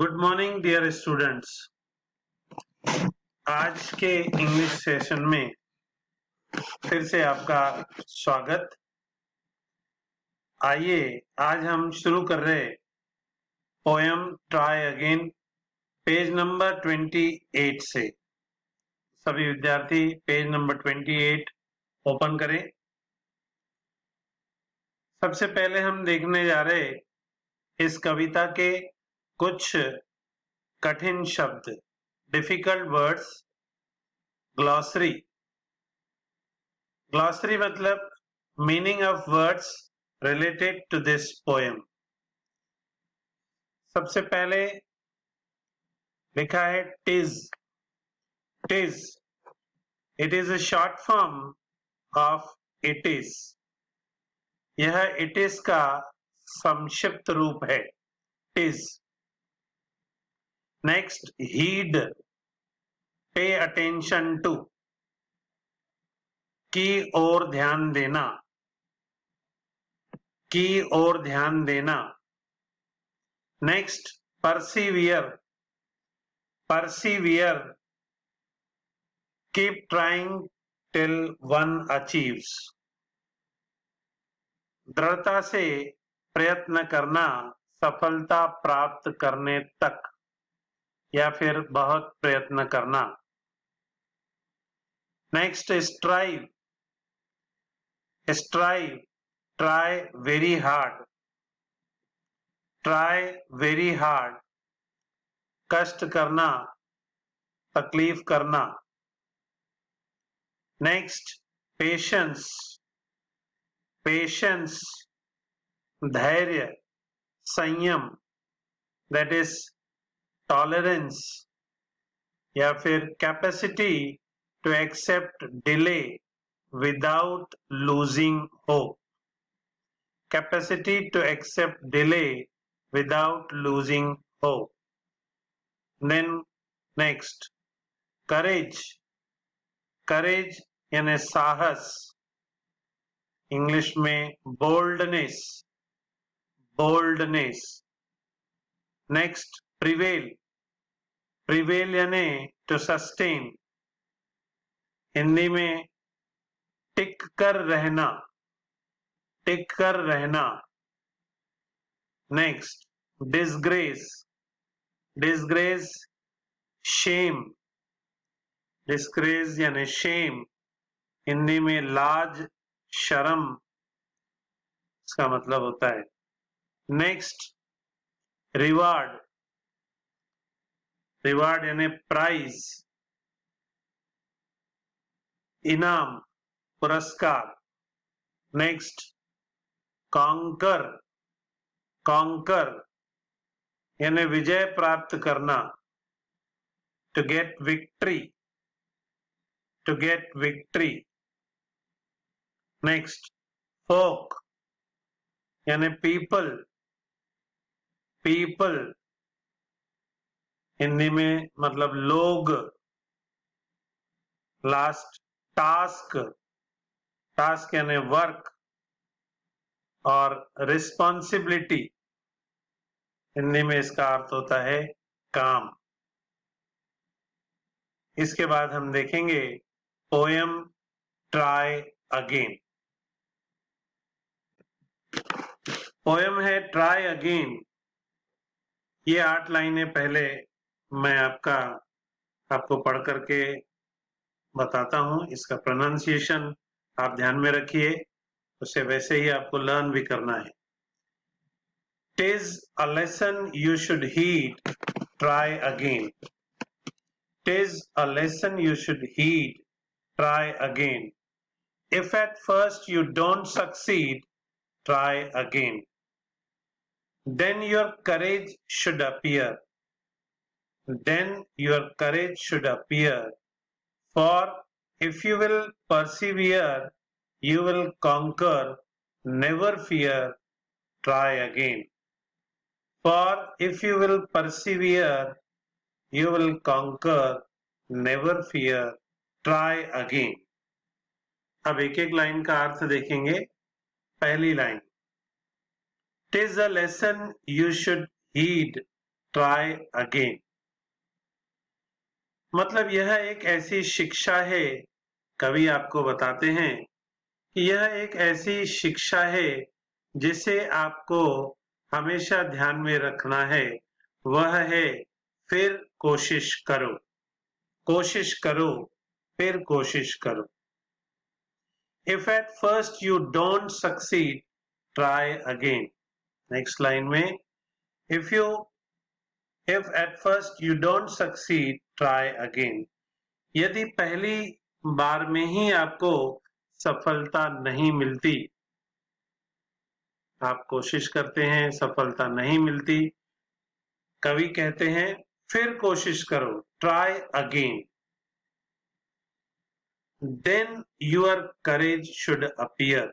Good morning dear students. आज के English session में फिर से आपका स्वागत। आइए आज हम शुरू कर रहे poem try again page number 28 से। सभी विद्यार्थी पेज नंबर 28 ओपन करें। सबसे पहले हम देखने जा रहे इस कविता के कुछ कठिन शब्द, डिफिकल्ट वर्ड्स। ग्लॉसरी, ग्लॉसरी मतलब meaning of words related to this poem. सबसे पहले लिखा है टिज। टिज, it is a short form of it is. यह इट इज का संक्षिप्त रूप है, टिज। Next, heed, pay attention to, की ओर ध्यान देना, की ओर ध्यान देना। Next, persevere, persevere, keep trying till one achieves. दृढ़ता से प्रयत्न करना सफलता प्राप्त करने तक, या फिर बहुत प्रयत्न करना। Next, strive, strive, try very hard, try very hard, कष्ट करना, तकलीफ करना। नेक्स्ट, पेशेंस, पेशेंस, धैर्य, संयम, दैट इज टॉलरेंस, या फिर capacity to accept delay without losing hope, capacity to accept delay without losing hope. Then next, courage, courage यानी साहस, इंग्लिश में boldness, boldness. Next, prevail, prevail यानी टू सस्टेन, हिंदी में टिक कर रहना, टिक कर रहना। Next, disgrace, disgrace, shame, disgrace यानी शेम, हिंदी में लाज, शर्म इसका मतलब होता है। नेक्स्ट, रिवार्ड, रिवार्ड यानी प्राइज, इनाम, पुरस्कार। नेक्स्ट, कॉन्कर, कॉन्कर यानी विजय प्राप्त करना, to get victory, to get victory. Next, folk यानी पीपल, पीपल हिंदी में मतलब लोग। लास्ट, टास्क, टास्क यानी वर्क, और रिस्पॉन्सिबिलिटी हिंदी में इसका अर्थ होता है काम। इसके बाद हम देखेंगे पोएम ट्राई अगेन। पोएम है ट्राई अगेन। ये 8 लाइनें पहले मैं आपको पढ़ करके बताता हूं। इसका प्रोनाउंसिएशन आप ध्यान में रखिए, उसे वैसे ही आपको लर्न भी करना है। Tis a lesson you should heed, try again. Tis a lesson you should heed, try again. If at first you don't succeed, try again. Then your courage should appear. Then your courage should appear. For if you will persevere, you will conquer. Never fear, try again. For if you will persevere, you will conquer. Never fear, try again. अब एक एक line का अर्थ देखेंगे। पहली line, tis a lesson you should heed, try again. मतलब यह एक ऐसी शिक्षा है, कवि आपको बताते हैं कि यह एक ऐसी शिक्षा है जिसे आपको हमेशा ध्यान में रखना है, वह है फिर कोशिश करो, कोशिश करो, फिर कोशिश करो। If at first you don't succeed, try again. Next line में if at first you don't succeed, try again. यदि पहली बार में ही आपको सफलता नहीं मिलती, आप कोशिश करते हैं, सफलता नहीं मिलती, कवि कहते हैं फिर कोशिश करो, try again. Then your courage should appear,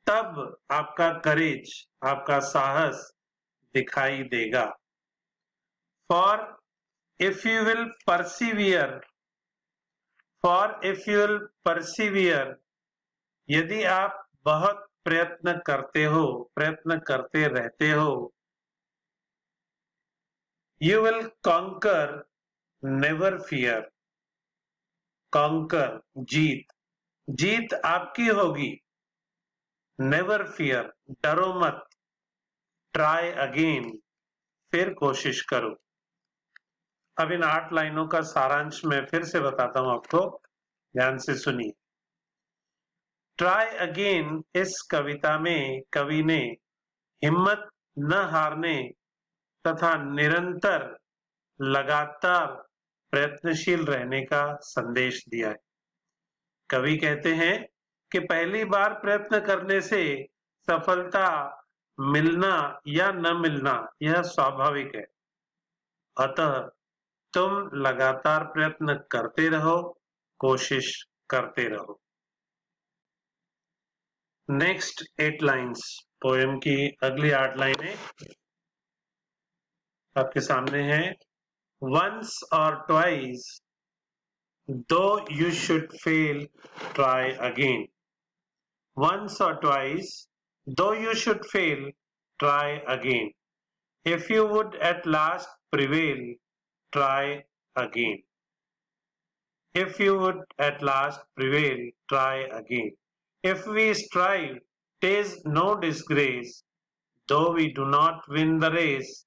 तब आपका करेज, आपका साहस दिखाई देगा। For if you will persevere, यदि आप बहुत प्रयत्न करते हो, प्रयत्न करते रहते हो, you will conquer, never fear. Conquer, जीत, जीत आपकी होगी। Never fear, डरो मत। Try again, फिर कोशिश करो। अब इन 8 लाइनों का सारांश मैं फिर से बताता हूं आपको, ध्यान से सुनिए। ट्राई अगेन इस कविता में कवि ने हिम्मत न हारने तथा निरंतर लगातार प्रयत्नशील रहने का संदेश दिया है। कवि कहते हैं कि पहली बार प्रयत्न करने से सफलता मिलना या न मिलना यह स्वाभाविक है, अतः तुम लगातार प्रयत्न करते रहो, कोशिश करते रहो। नेक्स्ट 8 लाइन्स, पोएम की अगली 8 लाइनें आपके सामने है। Once or twice, though you should fail, try again. Once or twice, though you should fail, try again. If you would at last prevail, try again. If you would at last prevail, try again. If we strive, 'tis no disgrace, though we do not win the race.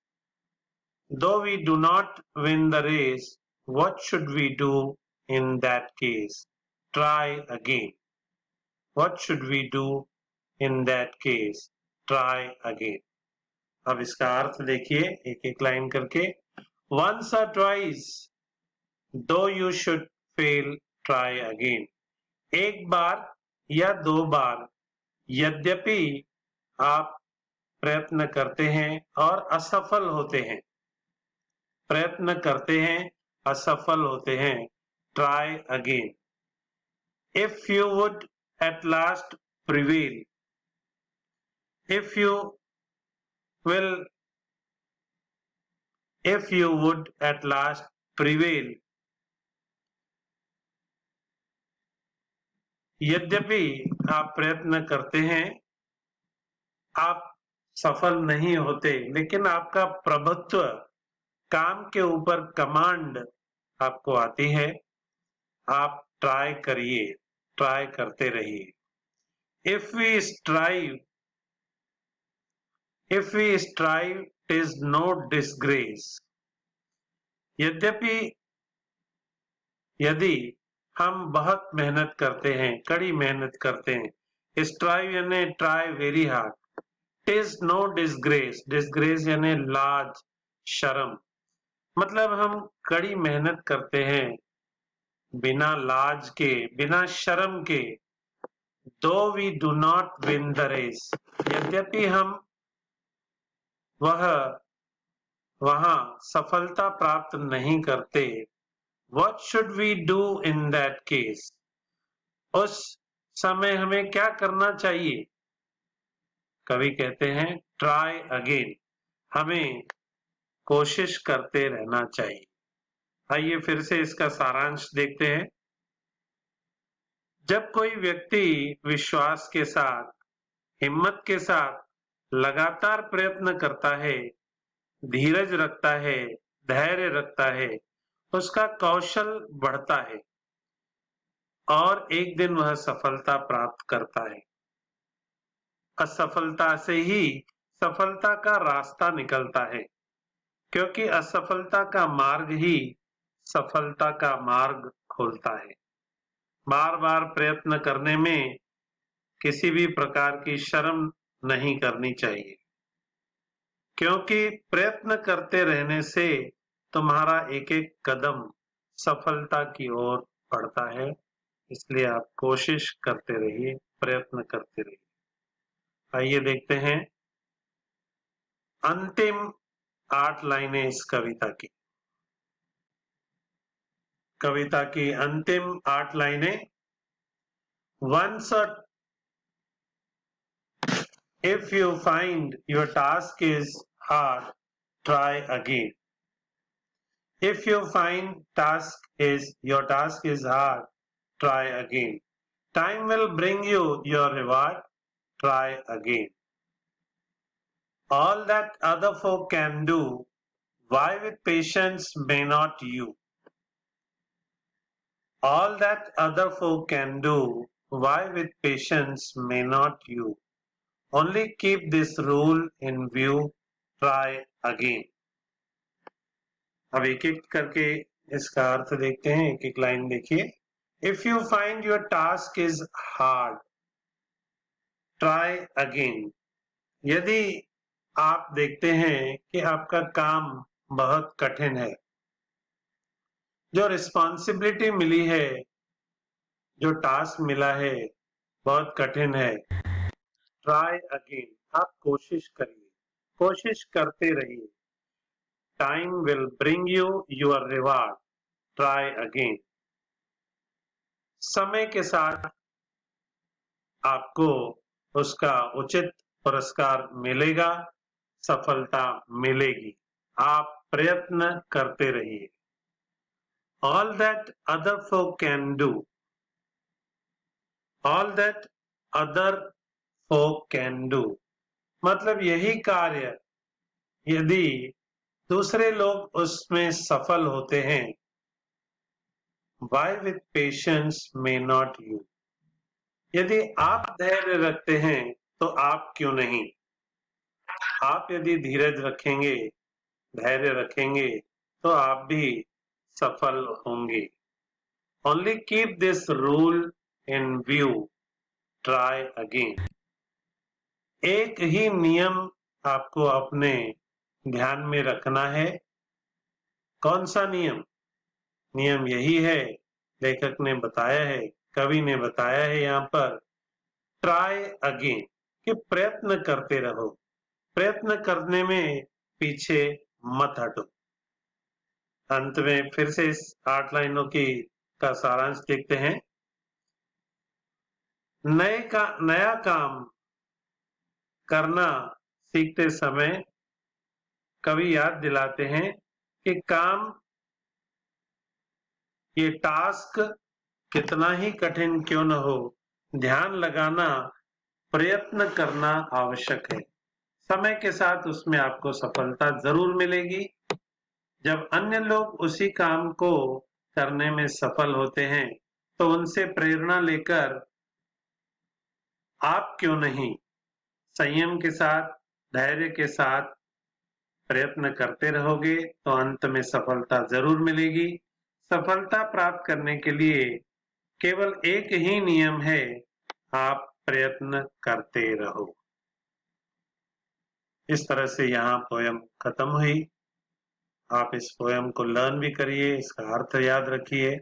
Though we do not win the race, what should we do in that case? Try again. What should we do in that case? Try again. अब इसका अर्थ देखिए एक एक line करके। Once or twice, though you should fail, try again. एक बार या दो बार, यद्यपि आप प्रयत्न करते हैं और असफल होते हैं, प्रयत्न करते हैं, असफल होते हैं, try again. If you would at last prevail, if you will, if you would at last prevail, यद्यपि आप प्रयत्न करते हैं, आप सफल नहीं होते, लेकिन आपका प्रभुत्व, काम के ऊपर कमांड आपको आती है, आप ट्राई करिए, ट्राई करते रहिए। If we strive, if we strive, is no disgrace. यद्यपि, यदि हम बहुत मेहनत करते हैं, कड़ी मेहनत करते हैं, स्ट्राइव यानी try very hard, is no disgrace, disgrace यानी लाज, शर्म, मतलब हम कड़ी मेहनत करते हैं बिना लाज के, बिना शर्म के। Though we do not win the race, यद्यपि हम वहां सफलता प्राप्त नहीं करते। What should we do in that case? उस समय हमें क्या करना चाहिए? कवि कहते हैं ट्राई अगेन, हमें कोशिश करते रहना चाहिए। आइए फिर से इसका सारांश देखते हैं। जब कोई व्यक्ति विश्वास के साथ, हिम्मत के साथ लगातार प्रयत्न करता है, धीरज रखता है, धैर्य रखता है, उसका कौशल बढ़ता है और एक दिन वह सफलता प्राप्त करता है। असफलता से ही सफलता का रास्ता निकलता है, क्योंकि असफलता का मार्ग ही सफलता का मार्ग खोलता है। बार बार प्रयत्न करने में किसी भी प्रकार की शर्म नहीं करनी चाहिए, क्योंकि प्रयत्न करते रहने से तुम्हारा एक एक कदम सफलता की ओर बढ़ता है। इसलिए आप कोशिश करते रहिए, प्रयत्न करते रहिए। आइए देखते हैं अंतिम 8 लाइनें इस कविता की। कविता की अंतिम 8 लाइनें। Once if you find your task is hard, try again. If you find your task is hard, try again. Time will bring you your reward. Try again. All that other folk can do, why with patience may not you? All that other folk can do, why with patience may not you? Only keep this rule in view, try again. अब एक एक करके इसका अर्थ देखते हैं, एक एक line देखिए। If you find your task is hard, try again. यदि आप देखते हैं कि आपका काम बहुत कठिन है, जो रिस्पॉन्सिबिलिटी मिली है, जो टास्क मिला है, बहुत कठिन है, ट्राई अगेन, आप कोशिश करिए, कोशिश करते रहिए। Time will bring you your reward, try again. समय के साथ आपको उसका उचित पुरस्कार मिलेगा, सफलता मिलेगी। आप प्रयत्न करते रहिए। All that other folk can do, all that other folk can do, मतलब यही कार्य यदि दूसरे लोग उसमें सफल होते हैं, why with patience may not you? यदि आप धैर्य रखते हैं तो आप क्यों नहीं? आप यदि धीरज रखेंगे, धैर्य रखेंगे तो आप भी सफल होंगे। Only keep this rule in view, try again. एक ही नियम आपको अपने ध्यान में रखना है। कौन सा नियम? नियम यही है, लेखक ने बताया है, कवि ने बताया है यहाँ पर, ट्राई अगेन, कि प्रयत्न करते रहो, प्रयत्न करने में पीछे मत हटो। अंत में फिर से इस 8 लाइनों का सारांश देखते हैं। नया काम करना सीखते समय कवि याद दिलाते हैं कि ये टास्क कितना ही कठिन क्यों न हो, ध्यान लगाना, प्रयत्न करना आवश्यक है। समय के साथ उसमें आपको सफलता जरूर मिलेगी। जब अन्य लोग उसी काम को करने में सफल होते हैं तो उनसे प्रेरणा लेकर आप क्यों नहीं संयम के साथ, धैर्य के साथ प्रयत्न करते रहोगे तो अंत में सफलता जरूर मिलेगी। सफलता प्राप्त करने के लिए केवल एक ही नियम है, आप प्रयत्न करते रहो। इस तरह से यहाँ पोयम खत्म हुई। आप इस पोयम को लर्न भी करिए, इसका अर्थ याद रखिए।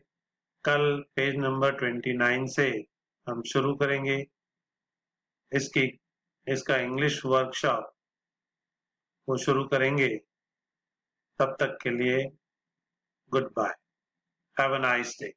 कल पेज नंबर 29 से हम शुरू करेंगे इसका इंग्लिश वर्कशॉप को शुरू करेंगे। तब तक के लिए goodbye, have a nice day.